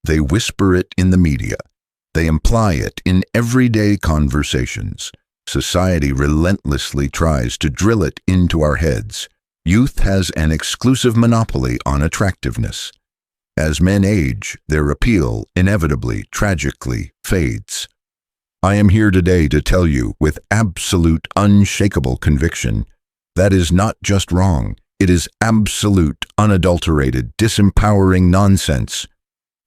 They whisper it in the media. They imply it in everyday conversations. Society relentlessly tries to drill it into our heads. Youth has an exclusive monopoly on attractiveness. As men age, their appeal inevitably, tragically, fades. I am here today to tell you with absolute, unshakable conviction, that is not just wrong, it is absolute, unadulterated, disempowering nonsense.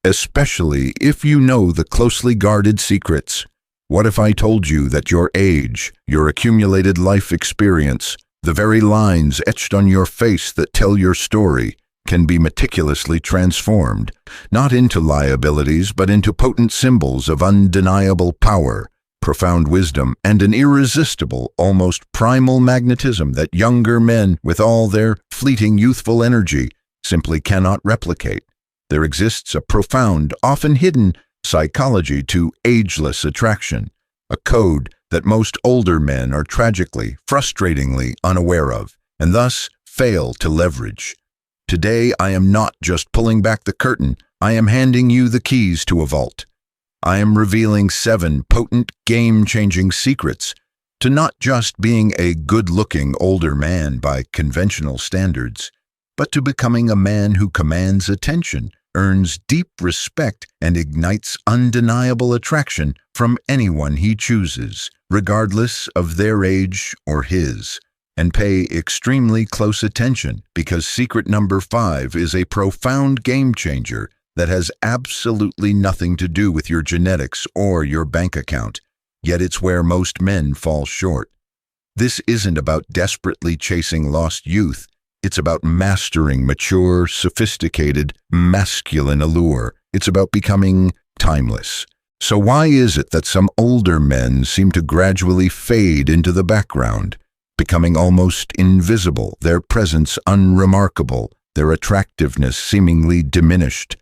Especially if you know the closely guarded secrets. What if I told you that your age, your accumulated life experience, the very lines etched on your face that tell your story, can be meticulously transformed, not into liabilities, but into potent symbols of undeniable power, profound wisdom, and an irresistible, almost primal magnetism that younger men, with all their fleeting youthful energy, simply cannot replicate. There exists a profound, often hidden, psychology to ageless attraction, a code that most older men are tragically, frustratingly unaware of, and thus fail to leverage. Today, I am not just pulling back the curtain, I am handing you the keys to a vault. I am revealing 7 potent, game-changing secrets to not just being a good-looking older man by conventional standards, but to becoming a man who commands attention, earns deep respect, and ignites undeniable attraction from anyone he chooses, regardless of their age or his. And pay extremely close attention, because secret number 5 is a profound game changer that has absolutely nothing to do with your genetics or your bank account, yet it's where most men fall short. This isn't about desperately chasing lost youth. It's about mastering mature, sophisticated, masculine allure. It's about becoming timeless. So why is it that some older men seem to gradually fade into the background, becoming almost invisible, their presence unremarkable, their attractiveness seemingly diminished,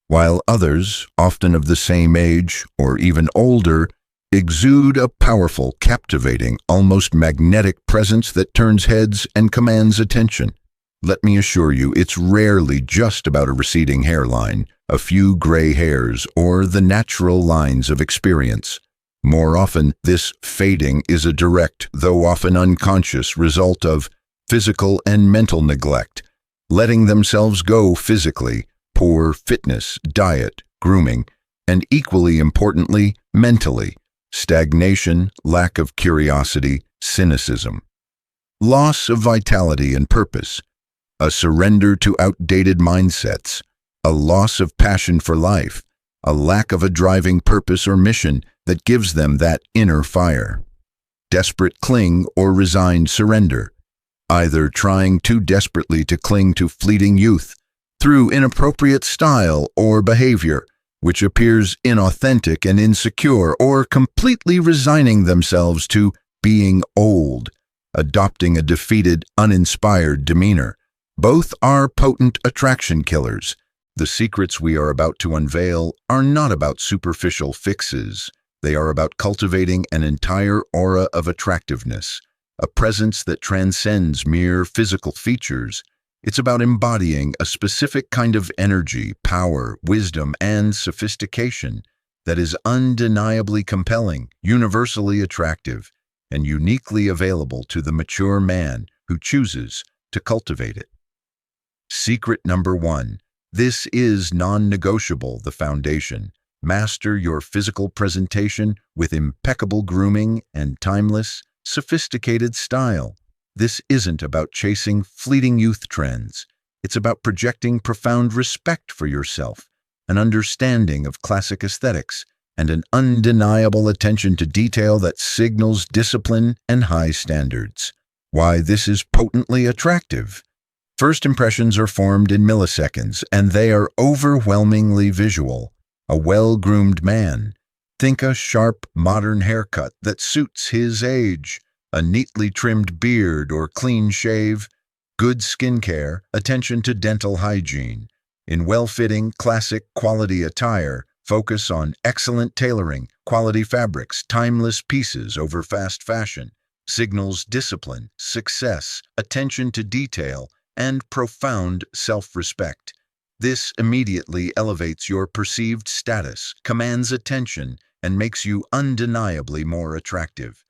while others, often of the same age or even older, exude a powerful, captivating, almost magnetic presence that turns heads and commands attention? Let me assure you, it's rarely just about a receding hairline, a few gray hairs, or the natural lines of experience. More often, this fading is a direct, though often unconscious, result of physical and mental neglect, letting themselves go physically, poor fitness, diet, grooming, and equally importantly, mentally, stagnation, lack of curiosity, cynicism, loss of vitality and purpose, a surrender to outdated mindsets, a loss of passion for life, a lack of a driving purpose or mission that gives them that inner fire. Desperate cling or resigned surrender, either trying too desperately to cling to fleeting youth through inappropriate style or behavior, which appears inauthentic and insecure, or completely resigning themselves to being old, adopting a defeated, uninspired demeanor. Both are potent attraction killers. The secrets we are about to unveil are not about superficial fixes. They are about cultivating an entire aura of attractiveness, a presence that transcends mere physical features. It's about embodying a specific kind of energy, power, wisdom, and sophistication that is undeniably compelling, universally attractive, and uniquely available to the mature man who chooses to cultivate it. Secret number 1. This is non-negotiable, the foundation. Master your physical presentation with impeccable grooming and timeless, sophisticated style. This isn't about chasing fleeting youth trends. It's about projecting profound respect for yourself, an understanding of classic aesthetics, and an undeniable attention to detail that signals discipline and high standards. Why this is potently attractive. First impressions are formed in milliseconds, and they are overwhelmingly visual. A well-groomed man. Think a sharp, modern haircut that suits his age, a neatly trimmed beard or clean shave, good skincare, attention to dental hygiene. In well-fitting, classic, quality attire, focus on excellent tailoring, quality fabrics, timeless pieces over fast fashion, signals discipline, success, attention to detail, and profound self-respect. This immediately elevates your perceived status, commands attention, and makes you undeniably more attractive.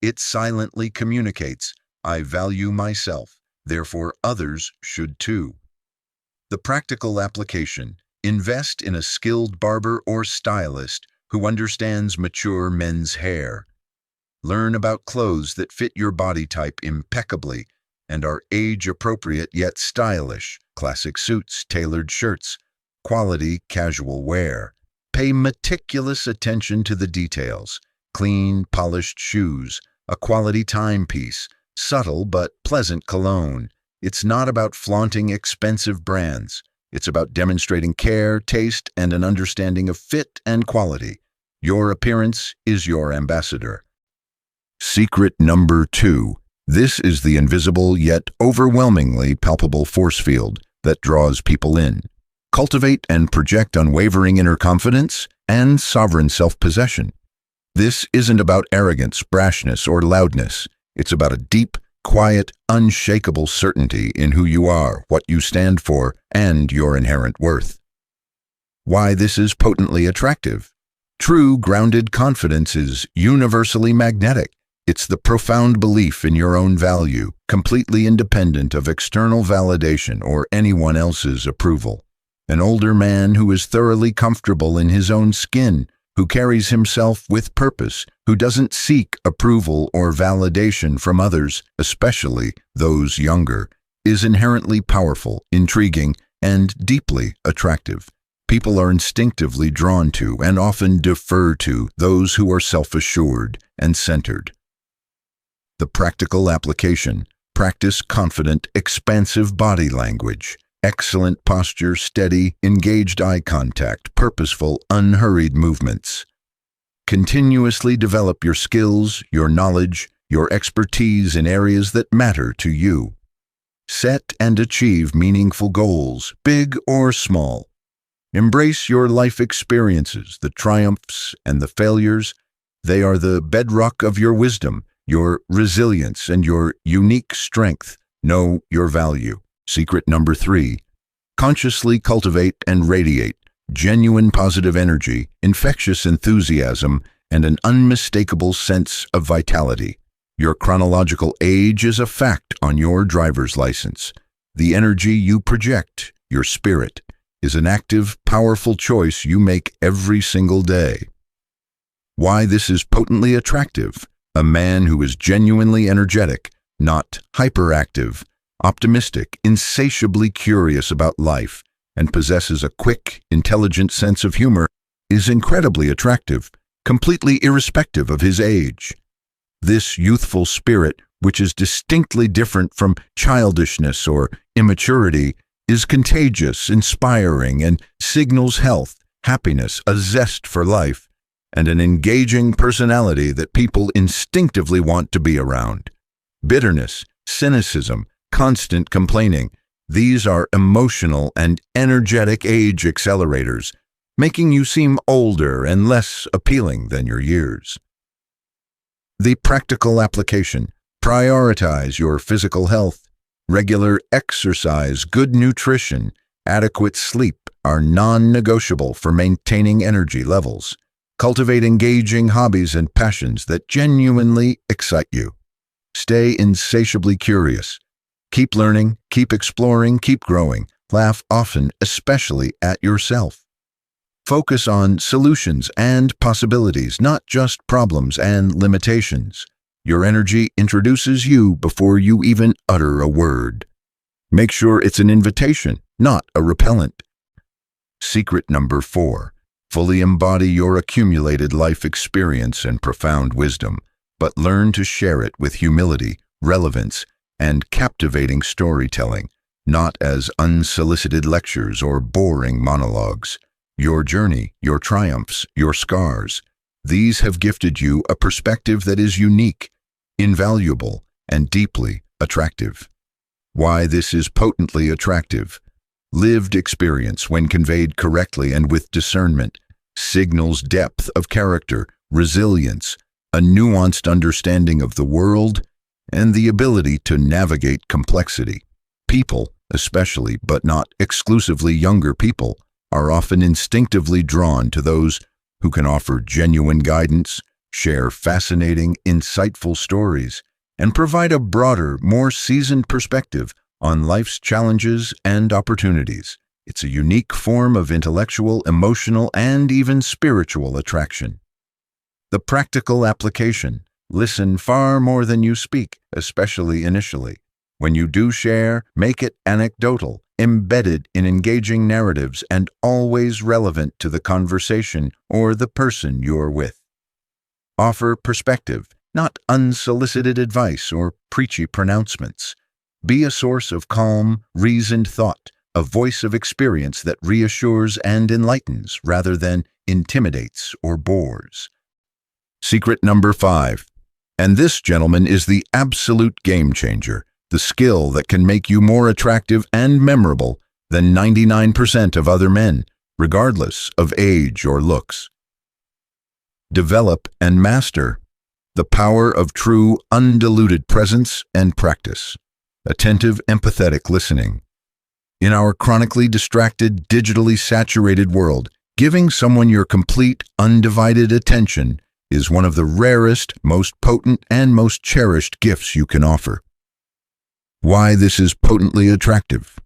It silently communicates, "I value myself, therefore others should too." The practical application: invest in a skilled barber or stylist who understands mature men's hair. Learn about clothes that fit your body type impeccably and are age-appropriate yet stylish: classic suits, tailored shirts, quality casual wear. Pay meticulous attention to the details: clean, polished shoes, a quality timepiece, subtle but pleasant cologne. It's not about flaunting expensive brands. It's about demonstrating care, taste, and an understanding of fit and quality. Your appearance is your ambassador. Secret number 2. This is the invisible yet overwhelmingly palpable force field that draws people in. Cultivate and project unwavering inner confidence and sovereign self-possession. This isn't about arrogance, brashness, or loudness. It's about a deep, quiet, unshakable certainty in who you are, what you stand for, and your inherent worth. Why this is potently attractive. True, grounded confidence is universally magnetic. It's the profound belief in your own value, completely independent of external validation or anyone else's approval. An older man who is thoroughly comfortable in his own skin, who carries himself with purpose, who doesn't seek approval or validation from others, especially those younger, is inherently powerful, intriguing, and deeply attractive. People are instinctively drawn to and often defer to those who are self-assured and centered. The practical application: practice confident, expansive body language. Excellent posture, steady, engaged eye contact, purposeful, unhurried movements. Continuously develop your skills, your knowledge, your expertise in areas that matter to you. Set and achieve meaningful goals, big or small. Embrace your life experiences, the triumphs and the failures. They are the bedrock of your wisdom, your resilience, and your unique strength. Know your value. Secret number 3. Consciously cultivate and radiate genuine positive energy, infectious enthusiasm, and an unmistakable sense of vitality. Your chronological age is a fact on your driver's license. The energy you project, your spirit, is an active, powerful choice you make every single day. Why this is potently attractive. A man who is genuinely energetic, not hyperactive, optimistic, insatiably curious about life, and possesses a quick, intelligent sense of humor, is incredibly attractive, completely irrespective of his age. This youthful spirit, which is distinctly different from childishness or immaturity, is contagious, inspiring, and signals health, happiness, a zest for life, and an engaging personality that people instinctively want to be around. Bitterness, cynicism, constant complaining, these are emotional and energetic age accelerators, making you seem older and less appealing than your years. The practical application: prioritize your physical health. Regular exercise, good nutrition, adequate sleep are non-negotiable for maintaining energy levels. Cultivate engaging hobbies and passions that genuinely excite you. Stay insatiably curious. Keep learning, keep exploring, keep growing. Laugh often, especially at yourself. Focus on solutions and possibilities, not just problems and limitations. Your energy introduces you before you even utter a word. Make sure it's an invitation, not a repellent. Secret number 4. Fully embody your accumulated life experience and profound wisdom, but learn to share it with humility, relevance, and captivating storytelling, not as unsolicited lectures or boring monologues. Your journey, your triumphs, your scars, these have gifted you a perspective that is unique, invaluable, and deeply attractive. Why this is potently attractive. Lived experience, when conveyed correctly and with discernment, signals depth of character, resilience, a nuanced understanding of the world, and the ability to navigate complexity. People, especially but not exclusively younger people, are often instinctively drawn to those who can offer genuine guidance, share fascinating, insightful stories, and provide a broader, more seasoned perspective on life's challenges and opportunities. It's a unique form of intellectual, emotional, and even spiritual attraction. The practical application: listen far more than you speak, especially initially. When you do share, make it anecdotal, embedded in engaging narratives, and always relevant to the conversation or the person you're with. Offer perspective, not unsolicited advice or preachy pronouncements. Be a source of calm, reasoned thought, a voice of experience that reassures and enlightens rather than intimidates or bores. Secret number 5. And this, gentlemen, is the absolute game changer, the skill that can make you more attractive and memorable than 99% of other men, regardless of age or looks. Develop and master the power of true, undiluted presence and practice. Attentive, empathetic listening. In our chronically distracted, digitally saturated world, giving someone your complete, undivided attention is one of the rarest, most potent, and most cherished gifts you can offer. Why this is potently attractive.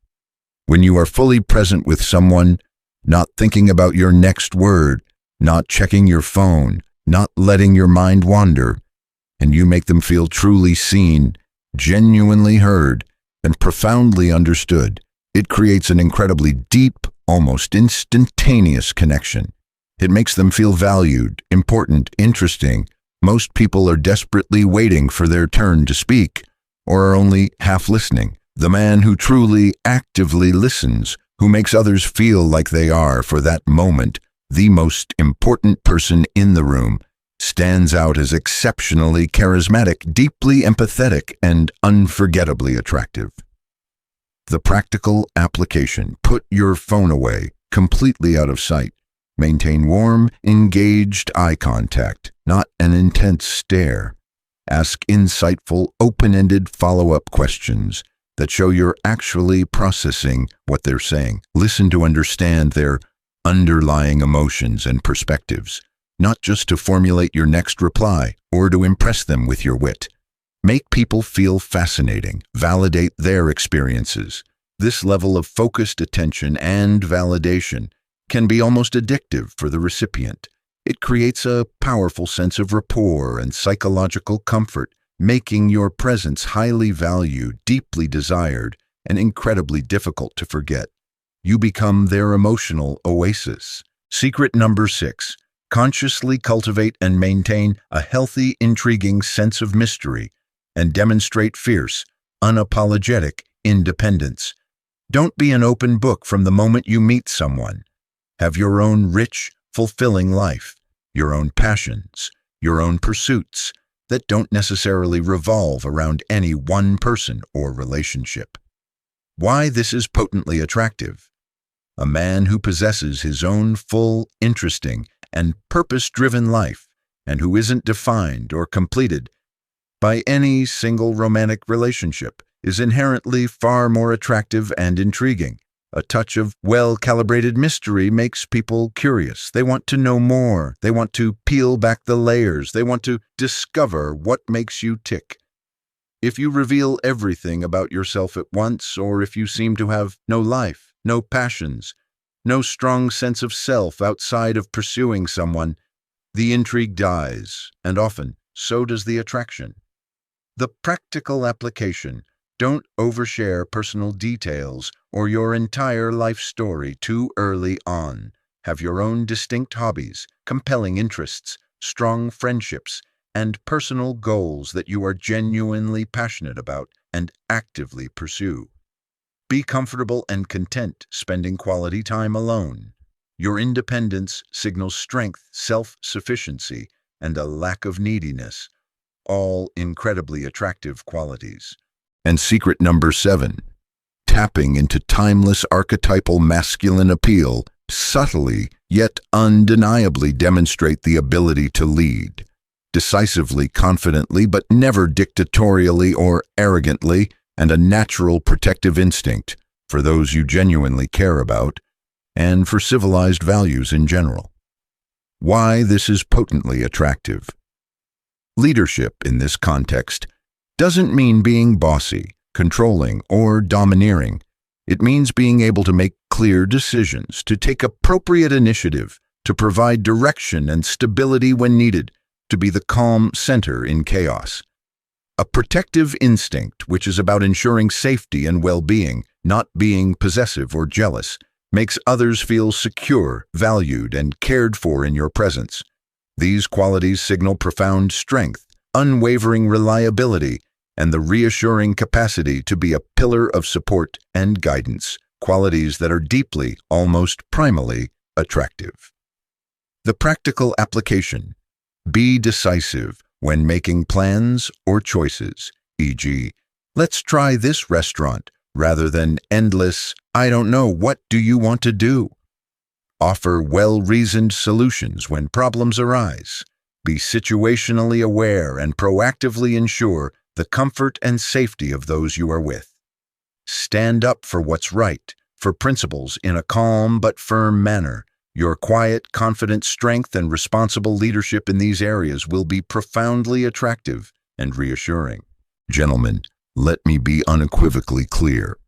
When you are fully present with someone, not thinking about your next word, not checking your phone, not letting your mind wander, and you make them feel truly seen, genuinely heard, and profoundly understood, it creates an incredibly deep, almost instantaneous connection. It makes them feel valued, important, interesting. Most people are desperately waiting for their turn to speak, or are only half listening. The man who truly, actively listens, who makes others feel like they are, for that moment, the most important person in the room, stands out as exceptionally charismatic, deeply empathetic, and unforgettably attractive. The practical application: put your phone away, completely out of sight. Maintain warm, engaged eye contact, not an intense stare. Ask insightful, open-ended follow-up questions that show you're actually processing what they're saying. Listen to understand their underlying emotions and perspectives, not just to formulate your next reply or to impress them with your wit. Make people feel fascinating. Validate their experiences. This level of focused attention and validation can be almost addictive for the recipient. It creates a powerful sense of rapport and psychological comfort, making your presence highly valued, deeply desired, and incredibly difficult to forget. You become their emotional oasis. Secret number 6. Consciously cultivate and maintain a healthy, intriguing sense of mystery and demonstrate fierce, unapologetic independence. Don't be an open book from the moment you meet someone. Have your own rich, fulfilling life, your own passions, your own pursuits that don't necessarily revolve around any one person or relationship. Why this is potently attractive. A man who possesses his own full, interesting, and purpose-driven life, and who isn't defined or completed by any single romantic relationship, is inherently far more attractive and intriguing. A touch of well-calibrated mystery makes people curious. They want to know more. They want to peel back the layers. They want to discover what makes you tick. If you reveal everything about yourself at once, or if you seem to have no life, no passions, no strong sense of self outside of pursuing someone, the intrigue dies, and often so does the attraction. The practical application: don't overshare personal details or your entire life story too early on. Have your own distinct hobbies, compelling interests, strong friendships, and personal goals that you are genuinely passionate about and actively pursue. Be comfortable and content spending quality time alone. Your independence signals strength, self-sufficiency, and a lack of neediness, all incredibly attractive qualities. And secret number 7, tapping into timeless archetypal masculine appeal, subtly yet undeniably demonstrate the ability to lead. Decisively, confidently, but never dictatorially or arrogantly, and a natural protective instinct. for those you genuinely care about, and for civilized values in general. Why this is potently attractive. Leadership in this context doesn't mean being bossy, controlling, or domineering. It means being able to make clear decisions, to take appropriate initiative, to provide direction and stability when needed, to be the calm center in chaos. A protective instinct, which is about ensuring safety and well-being, not being possessive or jealous, makes others feel secure, valued, and cared for in your presence. These qualities signal profound strength, unwavering reliability, and the reassuring capacity to be a pillar of support and guidance, qualities that are deeply, almost primally, attractive. The practical application. Be decisive when making plans or choices, e.g., let's try this restaurant, rather than endless, I don't know, what do you want to do? Offer well-reasoned solutions when problems arise. Be situationally aware and proactively ensure the comfort and safety of those you are with. Stand up for what's right, for principles in a calm but firm manner. Your quiet, confident strength and responsible leadership in these areas will be profoundly attractive and reassuring. Gentlemen, let me be unequivocally clear.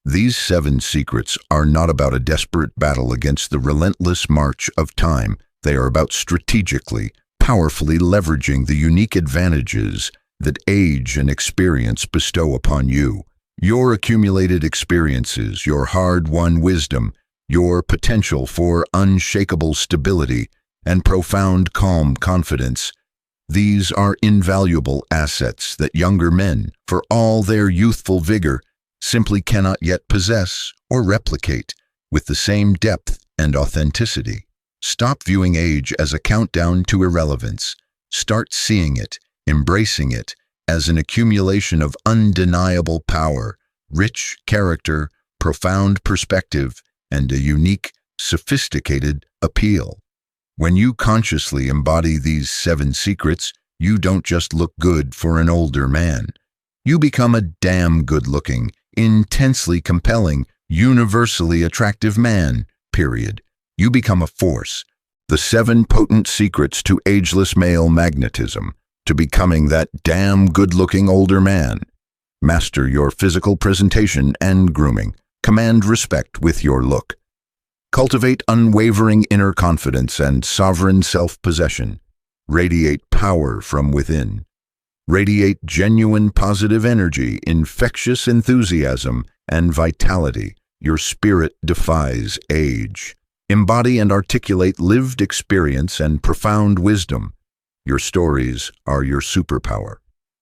These 7 secrets are not about a desperate battle against the relentless march of time. They are about strategically, powerfully leveraging the unique advantages that age and experience bestow upon you. Your accumulated experiences, your hard-won wisdom, your potential for unshakable stability and profound calm confidence. These are invaluable assets that younger men, for all their youthful vigor, simply cannot yet possess or replicate with the same depth and authenticity. Stop viewing age as a countdown to irrelevance. Start seeing it, embracing it, as an accumulation of undeniable power, rich character, profound perspective, and a unique, sophisticated appeal. When you consciously embody these 7 secrets, you don't just look good for an older man. You become a damn good-looking, intensely compelling, universally attractive man, period. You become a force. The 7 potent secrets to ageless male magnetism, to becoming that damn good-looking older man. Master your physical presentation and grooming. Command respect with your look. Cultivate unwavering inner confidence and sovereign self-possession. Radiate power from within. Radiate genuine positive energy, infectious enthusiasm, and vitality. Your spirit defies age. Embody and articulate lived experience and profound wisdom. Your stories are your superpower.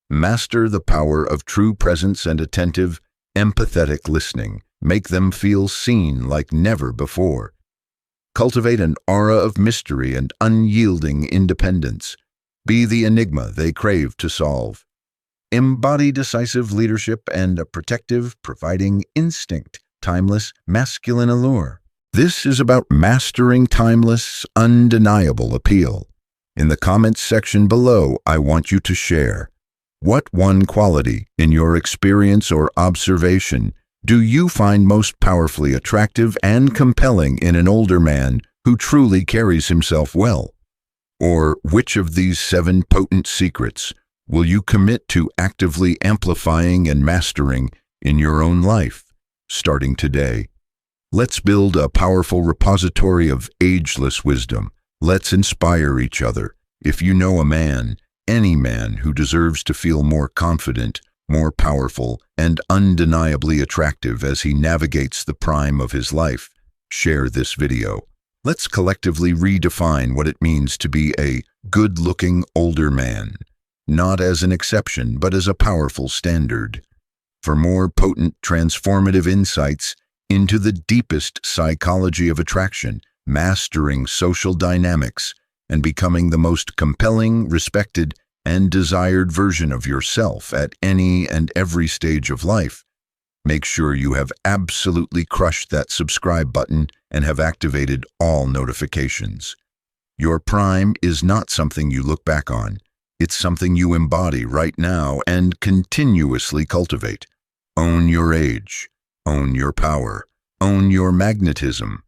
Master the power of true presence and attentive, empathetic listening. Make them feel seen like never before. Cultivate an aura of mystery and unyielding independence. Be the enigma they crave to solve. Embody decisive leadership and a protective, providing instinct, timeless, masculine allure. This is about mastering timeless, undeniable appeal. In the comments section below, I want you to share. What one quality, in your experience or observation, do you find most powerfully attractive and compelling in an older man who truly carries himself well? Or which of these 7 potent secrets will you commit to actively amplifying and mastering in your own life, starting today? Let's build a powerful repository of ageless wisdom. Let's inspire each other. If you know a man, any man who deserves to feel more confident, more powerful, and undeniably attractive as he navigates the prime of his life, share this video. Let's collectively redefine what it means to be a good-looking older man, not as an exception, but as a powerful standard. For more potent, transformative insights into the deepest psychology of attraction, mastering social dynamics, and becoming the most compelling, respected, and desired version of yourself at any and every stage of life, make sure you have absolutely crushed that subscribe button and have activated all notifications. Your prime is not something you look back on. It's something you embody right now and continuously cultivate. Own your age. Own your power. Own your magnetism.